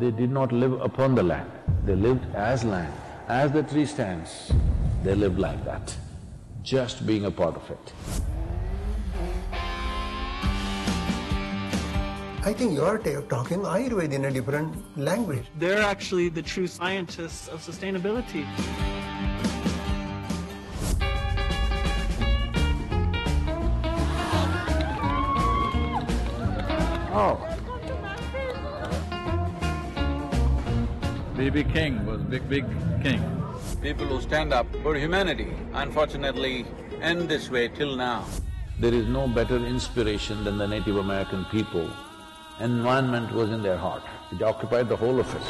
They did not live upon the land, they lived as land. As the tree stands, they lived like that, just being a part of it. I think you are talking Ayurveda in a different language. They're actually the true scientists of sustainability. Oh. BB King was big king. People who stand up for humanity, unfortunately, end this way till now. There is no better inspiration than the Native American people. Environment was in their heart, it occupied the whole of it.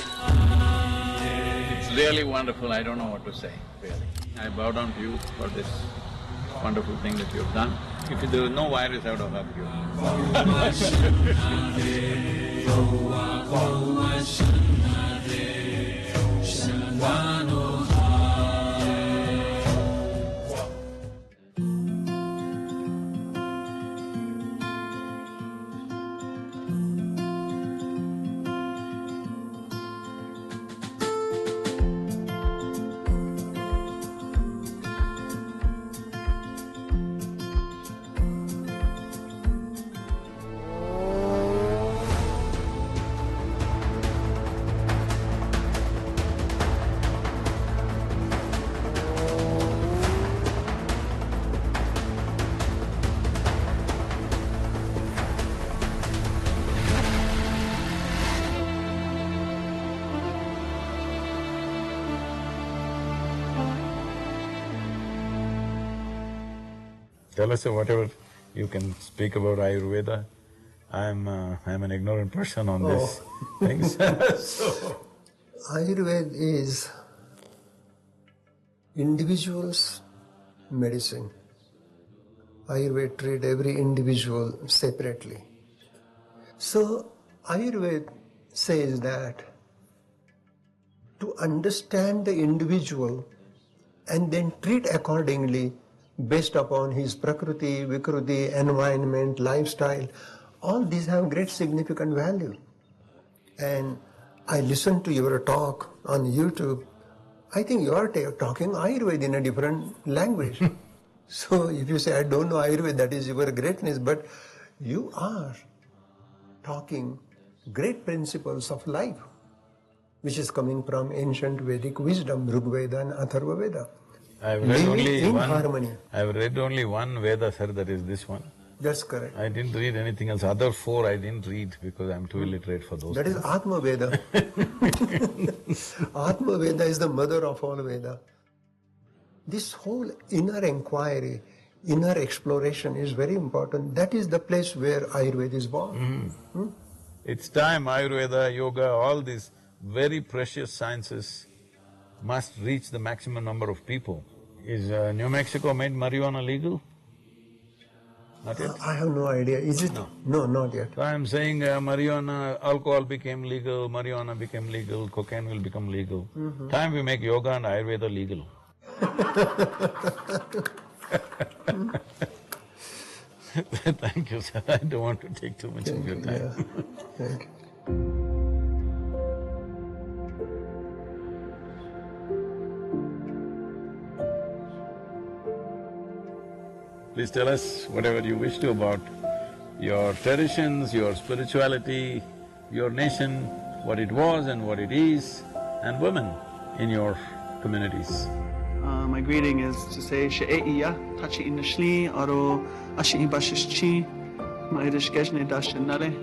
It's really wonderful, I don't know what to say, really. I bow down to you for this wonderful thing that you've done. If there was no virus, I would have helped you. Tell us whatever you can speak about Ayurveda. I'm an ignorant person on these things. So, Ayurveda is individual's medicine. Ayurveda treats every individual separately. So, Ayurveda says that to understand the individual and then treat accordingly based upon his prakriti, vikruti, environment, lifestyle, all these have great significant value. And I listened to your talk on YouTube. I think you are talking Ayurveda in a different language. So if you say, I don't know Ayurveda, that is your greatness, but you are talking great principles of life, which is coming from ancient Vedic wisdom, Rig Veda and Atharva Veda. I've read only harmony. I've read only one Veda, sir, that is this one. That's correct. I didn't read anything else. Other four I didn't read because I'm too illiterate for those That things. is Atma Veda. Atma Veda is the mother of all Veda. This whole inner inquiry, inner exploration is very important. That is the place where Ayurveda is born. It's time Ayurveda, yoga, all these very precious sciences must reach the maximum number of people. Is New Mexico made marijuana legal? Not yet? I have no idea. Is it? No, not yet. So I'm saying marijuana, alcohol became legal, marijuana became legal, cocaine will become legal. Time we make yoga and Ayurveda legal. Thank you, sir. I don't want to take too much of your time. Yeah. Thank you. Please tell us whatever you wish to about your traditions, your spirituality, your nation, what it was and what it is, and women in your communities. My greeting is to say She'e'iya, Tachi Inashli, Aro Ashi Bashishchi, Mairish Geshne Dashanare,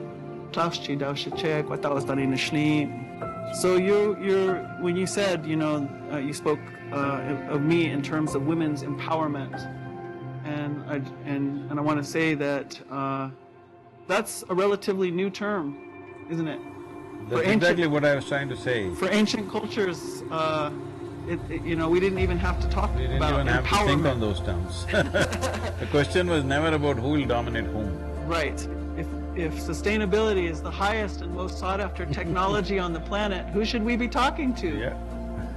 Tafchi Dashache, Quatawas Nashli. So when you said, you spoke of me in terms of women's empowerment. And I want to say that that's a relatively new term, isn't it? That's exactly what I was trying to say. For ancient cultures, we didn't even have to talk about empowerment. We didn't even have to think on those terms. The question was never about who will dominate whom. Right. If sustainability is the highest and most sought after technology on the planet, who should we be talking to? Yeah.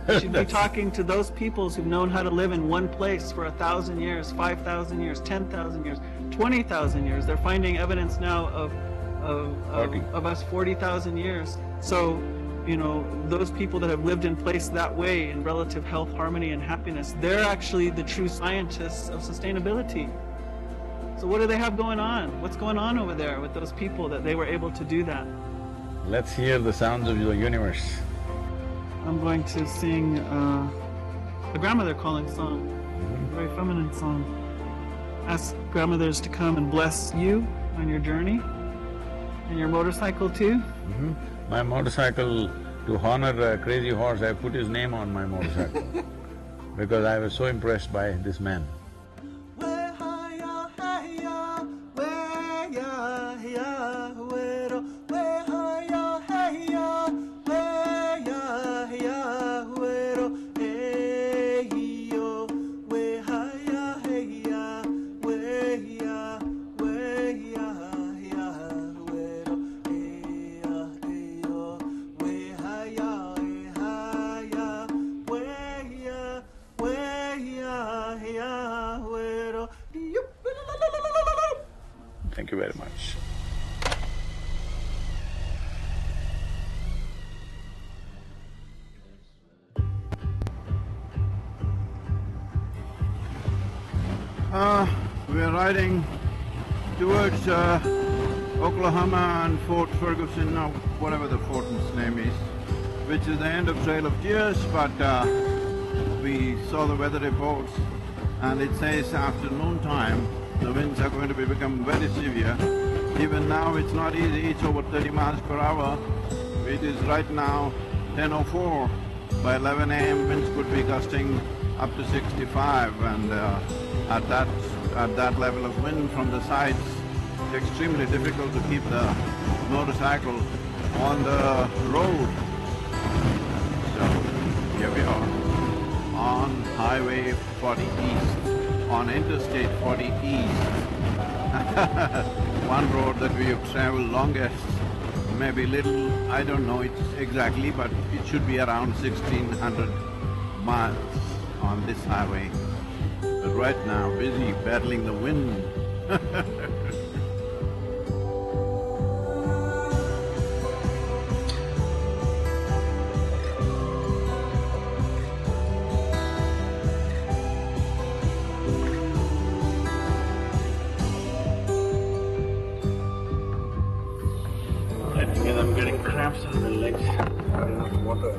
We should be talking to those peoples who've known how to live in one place for 1,000 years, 5,000 years, 10,000 years, 20,000 years. They're finding evidence now of us 40,000 years. So you know, those people that have lived in place that way in relative health, harmony, and happiness, they're actually the true scientists of sustainability. So what do they have going on? What's going on over there with those people that they were able to do that? Let's hear the sounds of your universe. I'm going to sing a grandmother calling song, a very feminine song. Ask grandmothers to come and bless you on your journey, and your motorcycle too. My motorcycle, to honor a crazy horse, I put his name on my motorcycle because I was so impressed by this man. Thank you very much. We're riding towards Oklahoma and Fort Ferguson, or whatever the fort's name is, which is the end of Trail of Tears, but we saw the weather reports and it says afternoon time the winds are going to become very severe. Even now it's not easy, it's over 30 miles per hour. It is right now 10:04. By 11 a.m. winds could be gusting up to 65, and at that level of wind from the sides, it's extremely difficult to keep the motorcycle on the road. So here we are on Highway 40 East, on Interstate 40 East. One road that we have traveled longest, maybe little, I don't know it exactly, but it should be around 1,600 miles on this highway. But right now, busy battling the wind. I'm getting cramps in the legs. Not enough water.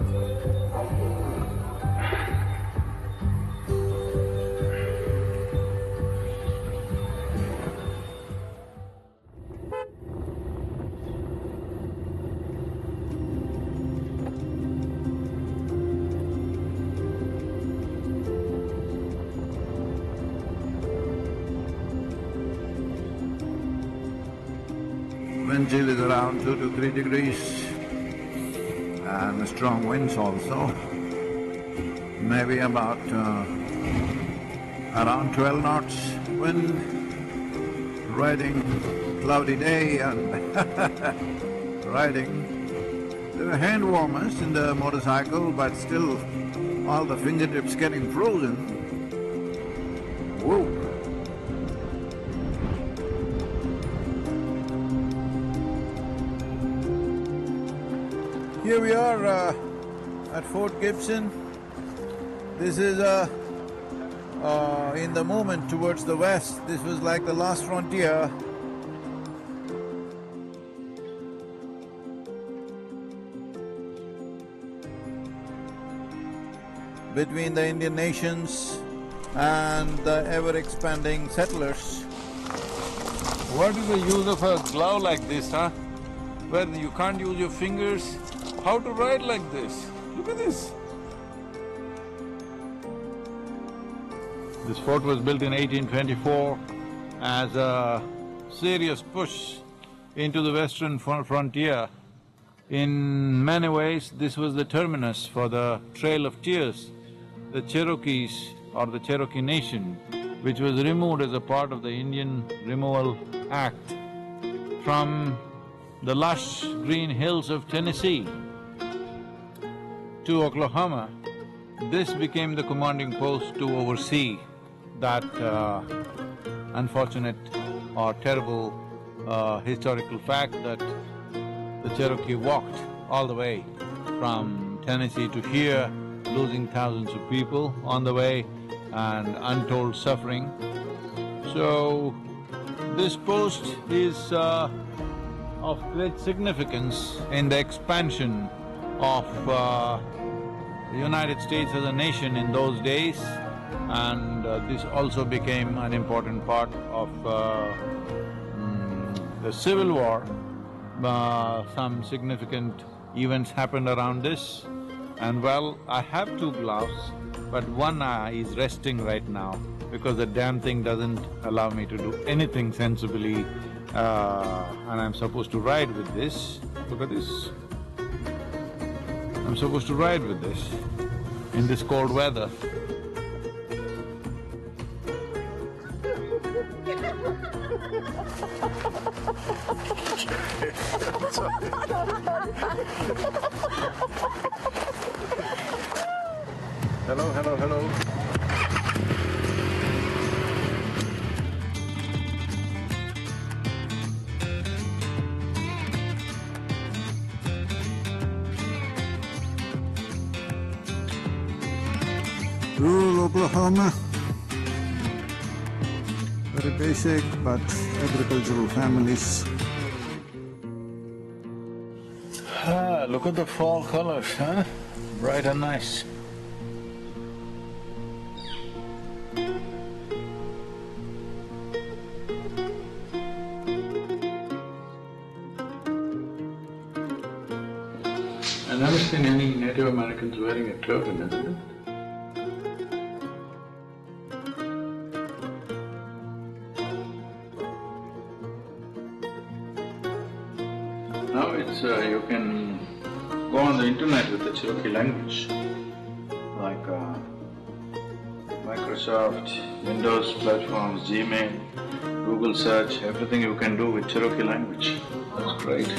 Wind chill is around 2 to 3 degrees, and strong winds also, maybe about around 12 knots wind, riding cloudy day and riding. There are hand warmers in the motorcycle, but still all the fingertips getting frozen. Whoa! Here we are at Fort Gibson. This is in the movement towards the west. This was like the last frontier. Between the Indian nations and the ever-expanding settlers. What is the use of a glove like this, huh? Where you can't use your fingers? How to ride like this? Look at this. This fort was built in 1824 as a serious push into the western frontier. In many ways, this was the terminus for the Trail of Tears. The Cherokees or the Cherokee Nation, which was removed as a part of the Indian Removal Act from the lush green hills of Tennessee to Oklahoma, this became the commanding post to oversee that unfortunate or terrible historical fact that the Cherokee walked all the way from Tennessee to here, losing thousands of people on the way and untold suffering. So, this post is of great significance in the expansion of the United States as a nation in those days, and this also became an important part of the Civil War. Some significant events happened around this, and well, I have two gloves, but one eye is resting right now because the damn thing doesn't allow me to do anything sensibly, and I'm supposed to ride with this. Look at this. I'm supposed to ride with this in this cold weather. Hello, hello, hello. Rural Oklahoma, very basic but agricultural families. Ah, look at the fall colors, huh? Bright and nice. I've never seen any Native Americans wearing a turban, isn't it? Now it's… you can go on the internet with the Cherokee language, like Microsoft, Windows platforms, Gmail, Google search, everything you can do with Cherokee language. That's great.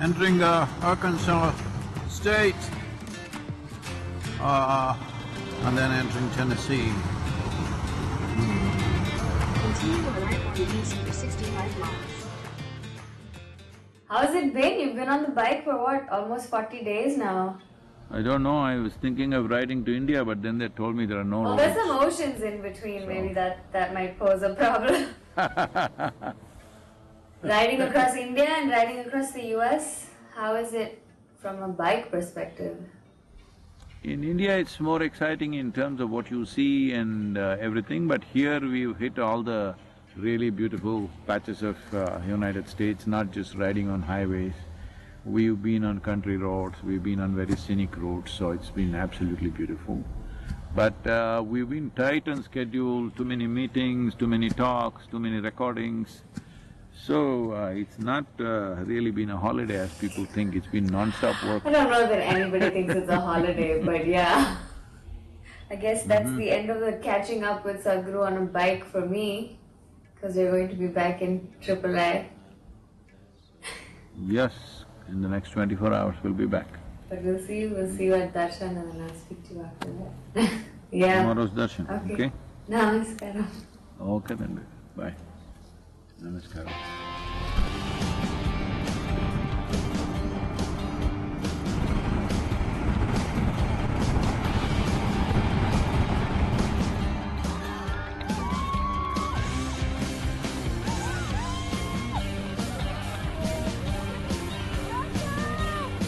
Entering Arkansas State, and then entering Tennessee. Continue your right on east for 65 miles. How's it been? You've been on the bike for what, almost 40 days now? I don't know, I was thinking of riding to India, but then they told me there are no Well, roads. there's some oceans in between, maybe that might pose a problem. Riding across India and riding across the US, how is it from a bike perspective? In India, it's more exciting in terms of what you see and everything, but here we've hit all the really beautiful patches of United States, not just riding on highways. We've been on country roads, we've been on very scenic routes, so it's been absolutely beautiful. But we've been tight on schedule, too many meetings, too many talks, too many recordings. So, it's not really been a holiday as people think, it's been non-stop work. I don't know that anybody thinks it's a holiday, but yeah. I guess that's the end of the catching up with Sadhguru on a bike for me, because we're going to be back in AAA. Yes, in the next 24 hours we'll be back. But we'll see you at Darshan and then I'll speak to you after that. Yeah. Tomorrow's darshan, okay? Namaskaram. Okay then, bye. Namaskaram.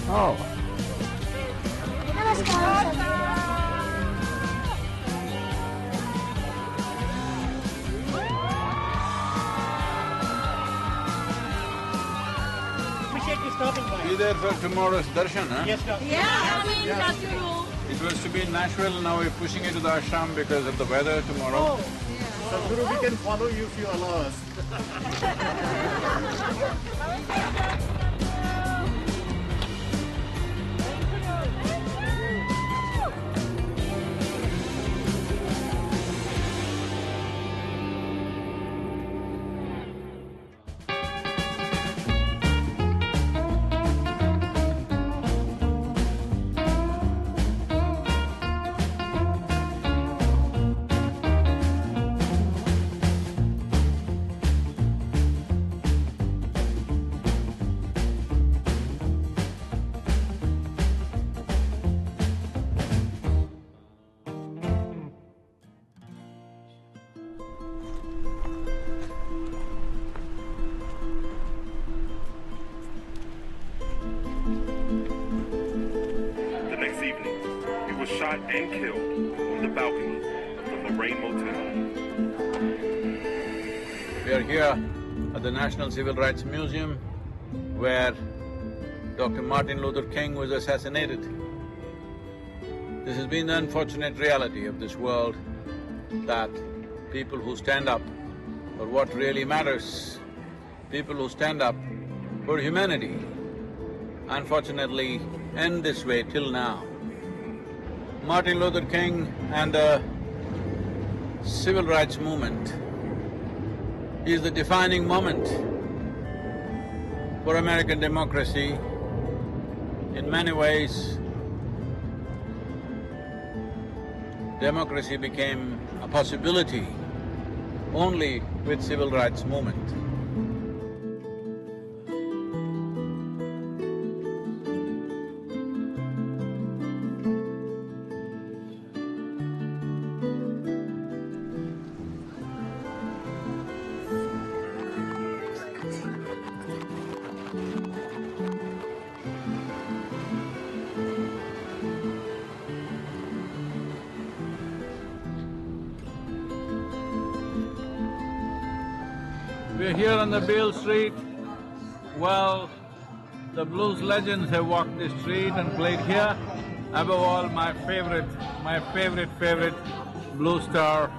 Oh. Be there for tomorrow's darshan, huh? Yes, sir. Yeah, It was to be in Nashville, now we're pushing it to the ashram because of the weather tomorrow. Sadhguru, we can follow you if you allow us. was shot and killed on the balcony of the Lorraine Motel. We are here at the National Civil Rights Museum where Dr. Martin Luther King was assassinated. This has been the unfortunate reality of this world, that people who stand up for what really matters, people who stand up for humanity, unfortunately end this way till now. Martin Luther King and the civil rights movement is the defining moment for American democracy. In many ways, democracy became a possibility only with civil rights movement. We're here on the Beale Street. Well, the blues legends have walked this street and played here. Above all, my favorite blues star,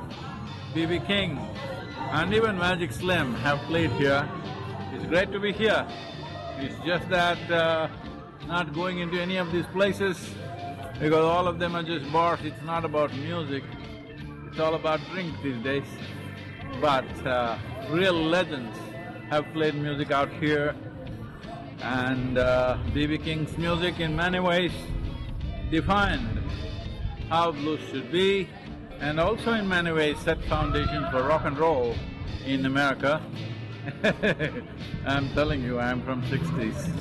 B.B. King, and even Magic Slim have played here. It's great to be here. It's just that not going into any of these places because all of them are just bars. It's not about music. It's all about drink these days. But real legends have played music out here, and B.B. King's music in many ways defined how blues should be, and also in many ways set foundation for rock and roll in America. I'm telling you, I'm from '60s,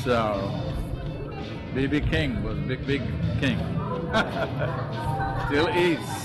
so B.B. King was big king. Still is.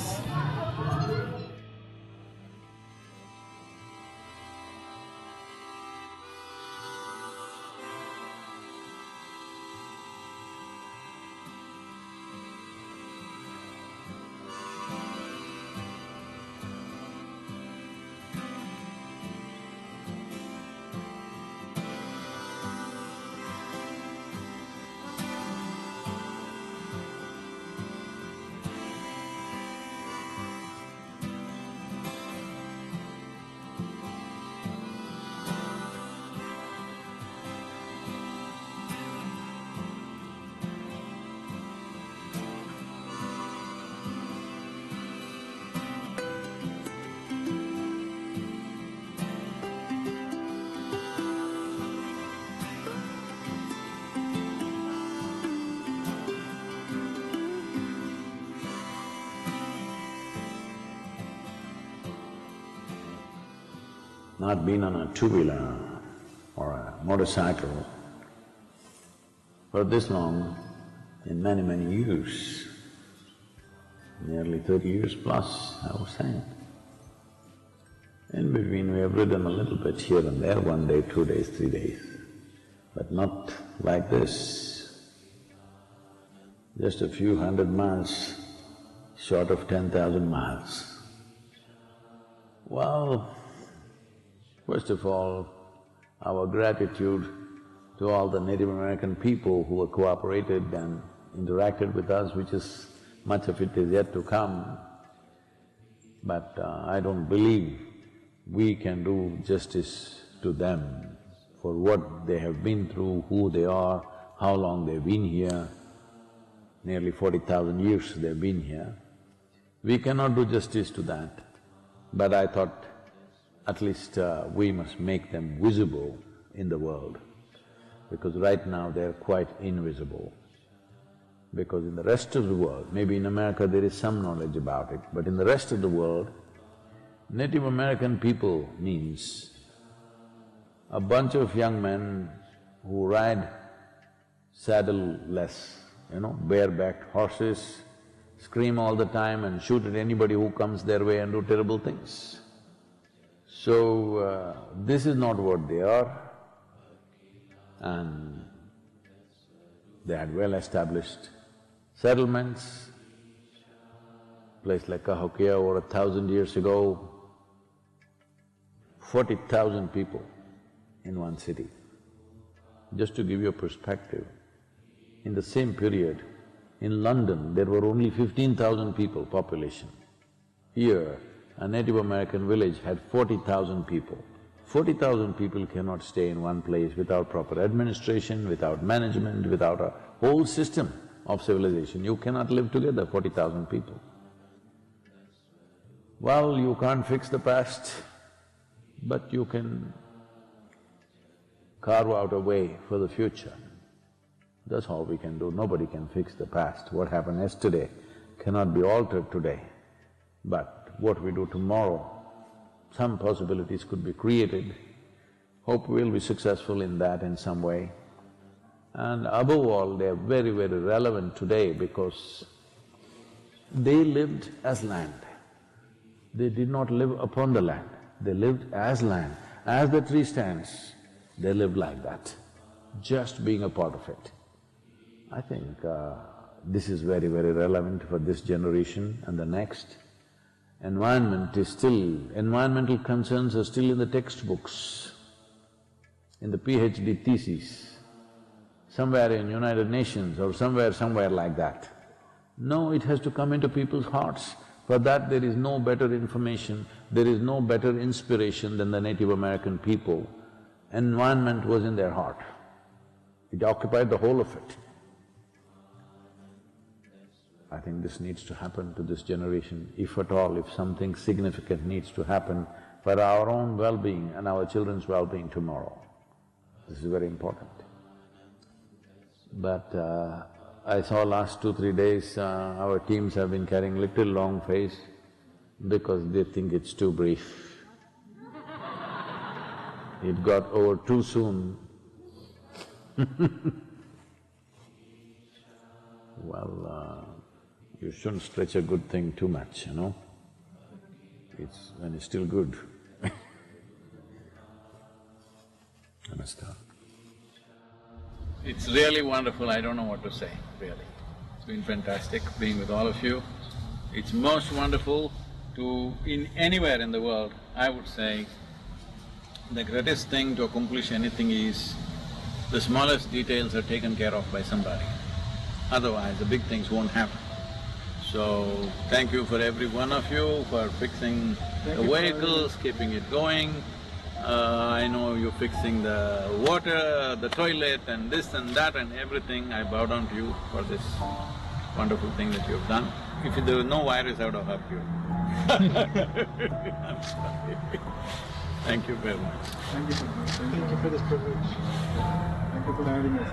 Not been on a two-wheeler or a motorcycle for this long in many years, nearly 30 years plus, I was saying. In between we have ridden a little bit here and there, 1 day, 2 days, 3 days, but not like this. Just a few hundred miles short of 10,000 miles. Well, first of all, our gratitude to all the Native American people who have cooperated and interacted with us, which is, much of it is yet to come. But I don't believe we can do justice to them for what they have been through, who they are, how long they've been here. Nearly 40,000 years they've been here. We cannot do justice to that, but I thought at least we must make them visible in the world, because right now they're quite invisible. Because in the rest of the world, maybe in America there is some knowledge about it, but in the rest of the world, Native American people means a bunch of young men who ride saddle-less, barebacked horses, scream all the time and shoot at anybody who comes their way and do terrible things. So, this is not what they are, and they had well-established settlements, place like Cahokia over 1,000 years ago, 40,000 people in one city. Just to give you a perspective, in the same period, in London, there were only 15,000 people population. Here, a Native American village had 40,000 people. 40,000 people cannot stay in one place without proper administration, without management, without a whole system of civilization. You cannot live together, 40,000 people. Well, you can't fix the past, but you can carve out a way for the future. That's all we can do. Nobody can fix the past. What happened yesterday cannot be altered today. But what we do tomorrow, some possibilities could be created. Hope we'll be successful in that in some way. And above all, they are very, very relevant today because they lived as land. They did not live upon the land, they lived as land. As the tree stands, they lived like that, just being a part of it. I think this is very, very relevant for this generation and the next. Environmental concerns are still in the textbooks, in the PhD thesis, somewhere in United Nations or somewhere like that. No, it has to come into people's hearts. For that there is no better information, there is no better inspiration than the Native American people. Environment was in their heart. It occupied the whole of it. I think this needs to happen to this generation, if at all, if something significant needs to happen for our own well-being and our children's well-being tomorrow. This is very important. But I saw last 2-3 days, our teams have been carrying little long face because they think it's too brief. It got over too soon. Well, you shouldn't stretch a good thing too much, you know. When it's still good. Namaskar. It's really wonderful, I don't know what to say, really. It's been fantastic being with all of you. It's most wonderful to… anywhere in the world, I would say, the greatest thing to accomplish anything is the smallest details are taken care of by somebody. Otherwise, the big things won't happen. So, thank you for every one of you for fixing the vehicles, keeping it going. I know you're fixing the water, the toilet and this and that and everything. I bow down to you for this wonderful thing that you've done. If there was no virus, I would have helped you. I'm sorry. Thank you very much. Thank you for this privilege. Thank you for having us.